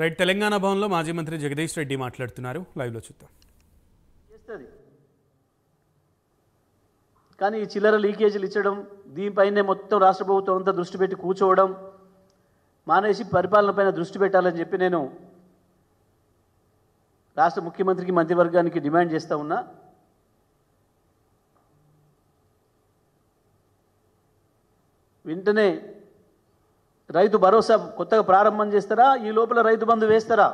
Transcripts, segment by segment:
Right Telangana భవన్లో మాజీ మంత్రి జగదీష్ రెడ్డి మాట్లాడుతున్నారు. లైవ్లో చూద్దాం. కానీ ఈ చిల్లర లీకేజీలు ఇచ్చడం, దీనిపైనే మొత్తం రాష్ట్ర ప్రభుత్వం అంతా దృష్టి పెట్టి కూర్చోవడం మానేసి పరిపాలనపైన దృష్టి పెట్టాలని చెప్పి నేను రాష్ట్ర ముఖ్యమంత్రికి మంత్రివర్గానికి డిమాండ్ చేస్తూ ఉన్నా. వెంటనే రైతు భరోసా కొత్తగా ప్రారంభం చేస్తారా? ఈ లోపల రైతు బంధు వేస్తారా?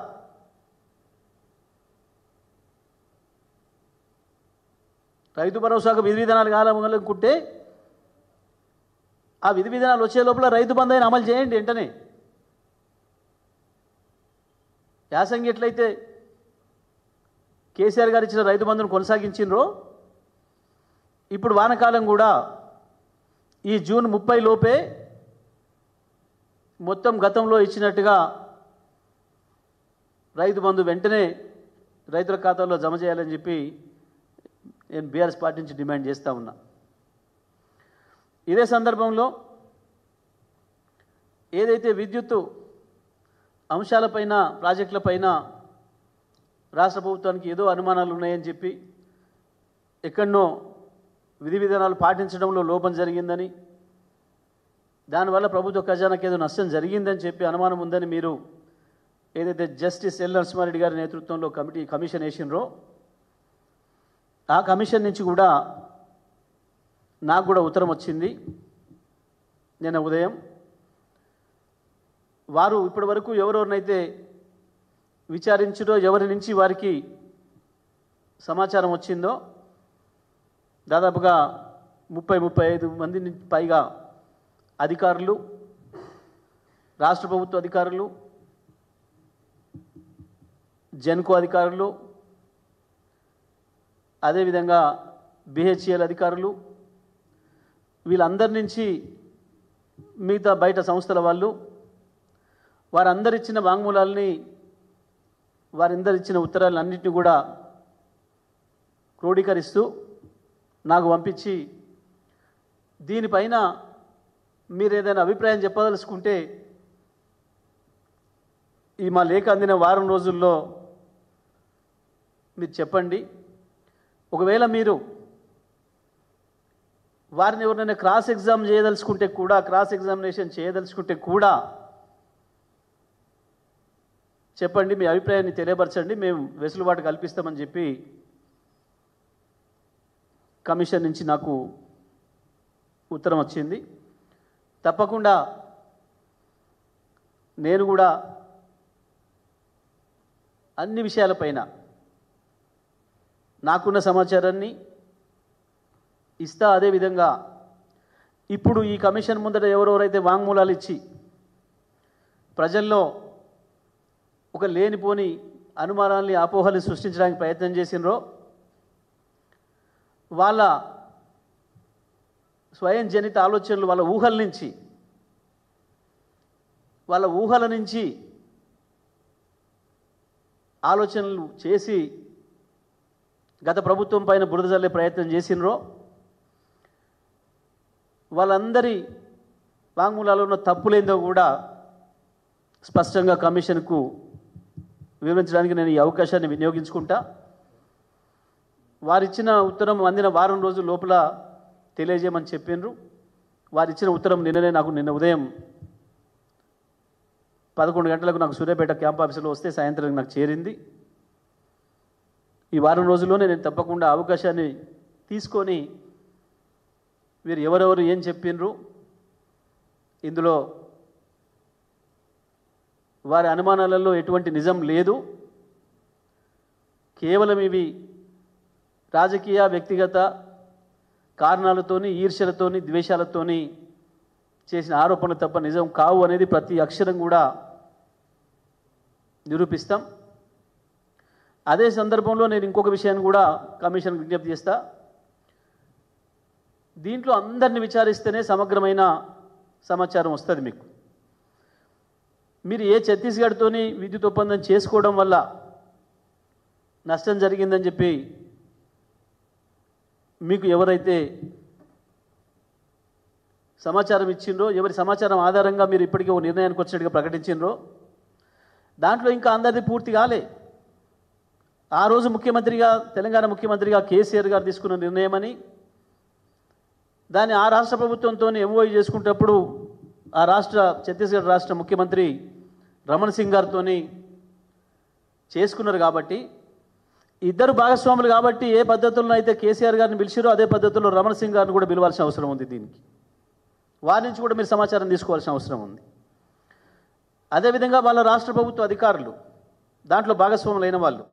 రైతు భరోసాకు విధి విధానాలు కావాలనుకుంటే ఆ విధి విధానాలు వచ్చే లోపల రైతు బంధు అయినా అమలు చేయండి. వెంటనే యాసంగి ఎట్లయితే కేసీఆర్ గారు ఇచ్చిన రైతు బంధును కొనసాగించినరో ఇప్పుడు వానకాలం కూడా ఈ జూన్ 30 లోపే మొత్తం గతంలో ఇచ్చినట్టుగా రైతు బంధు వెంటనే రైతుల ఖాతాలో జమ చేయాలని చెప్పి నేను బీఆర్ఎస్ పార్టీ నుంచి డిమాండ్ చేస్తూ ఉన్నా. ఇదే సందర్భంలో ఏదైతే విద్యుత్తు అంశాలపైన ప్రాజెక్టులపైన రాష్ట్ర ప్రభుత్వానికి ఏదో అనుమానాలు ఉన్నాయని చెప్పి ఎక్కడనో విధి విధానాలు పాటించడంలో లోపం జరిగిందని, దానివల్ల ప్రభుత్వ ఖజానాకి ఏదో నష్టం జరిగిందని చెప్పి అనుమానం ఉందని మీరు ఏదైతే జస్టిస్ ఎల్ నరసింహారెడ్డి గారి నేతృత్వంలో కమిషన్ వేసినరో ఆ కమిషన్ నుంచి కూడా నాకు కూడా ఉత్తరం వచ్చింది నిన్న ఉదయం. వారు ఇప్పటి వరకు ఎవరెవరినైతే విచారించారో, ఎవరి నుంచి వారికి సమాచారం వచ్చిందో దాదాపుగా 30-35 మంది పైగా అధికారులు, రాష్ట్ర ప్రభుత్వ అధికారులు, జెన్కో అధికారులు, అదేవిధంగా బిహెచ్ఎల్ అధికారులు, వీళ్ళందరి నుంచి మిగతా బయట సంస్థల వాళ్ళు వారందరిచ్చిన వాంగ్మూలాలని, వారందరిచ్చిన ఉత్తరాలన్నింటినీ కూడా క్రోడీకరిస్తూ నాకు పంపించి దీనిపైన మీరు ఏదైనా అభిప్రాయం చెప్పదలుచుకుంటే ఈ మా లేఖ అందిన వారం రోజుల్లో మీరు చెప్పండి. ఒకవేళ మీరు వారిని ఎవరినైనా క్రాస్ ఎగ్జామినేషన్ చేయదలుచుకుంటే కూడా చెప్పండి, మీ అభిప్రాయాన్ని తెలియపరచండి, మేము వెసులుబాటు కల్పిస్తామని చెప్పి కమిషన్ నుంచి నాకు ఉత్తరం వచ్చింది. తప్పకుండా నేను కూడా అన్ని విషయాలపైన నాకున్న సమాచారాన్ని ఇస్తా. అదేవిధంగా ఇప్పుడు ఈ కమిషన్ ముందట ఎవరెవరైతే వాంగ్మూలాలు ఇచ్చి ప్రజల్లో ఒక లేనిపోని అనుమానాల్ని, అపోహల్ని సృష్టించడానికి ప్రయత్నం చేసినరో వాళ్ళ స్వయం జనిత ఆలోచనలు, వాళ్ళ ఊహల నుంచి ఆలోచనలు చేసి గత ప్రభుత్వం పైన బురద జల్లే ప్రయత్నం చేసినరో వాళ్ళందరి వాంగ్మూలాల్లో ఉన్న తప్పులేందో కూడా స్పష్టంగా కమిషన్కు వివరించడానికి నేను ఈ అవకాశాన్ని వినియోగించుకుంటా. వారిచ్చిన ఉత్తరం అందిన వారం రోజుల లోపల తెలియజేయమని చెప్పినారు. వారిచ్చిన ఉత్తరం నిన్న ఉదయం 11 గంటలకు నాకు సూర్యాపేట క్యాంప్ ఆఫీసులో వస్తే సాయంత్రం నాకు చేరింది. ఈ వారం రోజుల్లోనే నేను తప్పకుండా అవకాశాన్ని తీసుకొని వీరు ఎవరెవరు ఏం చెప్పినరు, ఇందులో వారి అనుమానాలలో ఎటువంటి నిజం లేదు, కేవలం ఇవి రాజకీయ వ్యక్తిగత కారణాలతోని, ఈర్ష్యలతోని, ద్వేషాలతోని చేసిన ఆరోపణలు తప్ప నిజం కావు అనేది ప్రతి అక్షరం కూడా నిరూపిస్తాం. అదే సందర్భంలో నేను ఇంకొక విషయాన్ని కూడా కమిషన్ విజ్ఞప్తి చేస్తా. దీంట్లో అందరిని విచారిస్తేనే సమగ్రమైన సమాచారం వస్తుంది మీకు. మీరు ఏ ఛత్తీస్గఢ్తోని విద్యుత్ ఒప్పందం చేసుకోవడం వల్ల నష్టం జరిగిందని చెప్పి మీకు ఎవరైతే సమాచారం ఇచ్చిండ్రో, ఎవరి సమాచారం ఆధారంగా మీరు ఇప్పటికే ఓ నిర్ణయానికి వచ్చినట్టుగా ప్రకటించిండ్రో దాంట్లో ఇంకా అందరిది పూర్తి కాలే. ఆ రోజు ముఖ్యమంత్రిగా, తెలంగాణ ముఖ్యమంత్రిగా కేసీఆర్ గారు తీసుకున్న నిర్ణయమని దాన్ని ఆ రాష్ట్ర ప్రభుత్వంతో ఎంఓయూ చేసుకునేటప్పుడు ఆ ఛత్తీస్గఢ్ రాష్ట్ర ముఖ్యమంత్రి రమణ్ సింగ్ గారితో చేసుకున్నారు. కాబట్టి ఇద్దరు భాగస్వాములు కాబట్టి ఏ పద్ధతుల్లో అయితే కేసీఆర్ గారిని పిలిచారో అదే పద్ధతిలో రమణ్ సింగ్ గారిని కూడా పిలవాల్సిన అవసరం ఉంది. దీనికి వారి నుంచి కూడా మీరు సమాచారం తీసుకోవాల్సిన అవసరం ఉంది. అదేవిధంగా వాళ్ళ రాష్ట్ర ప్రభుత్వ అధికారులు దాంట్లో భాగస్వాములైన వాళ్ళు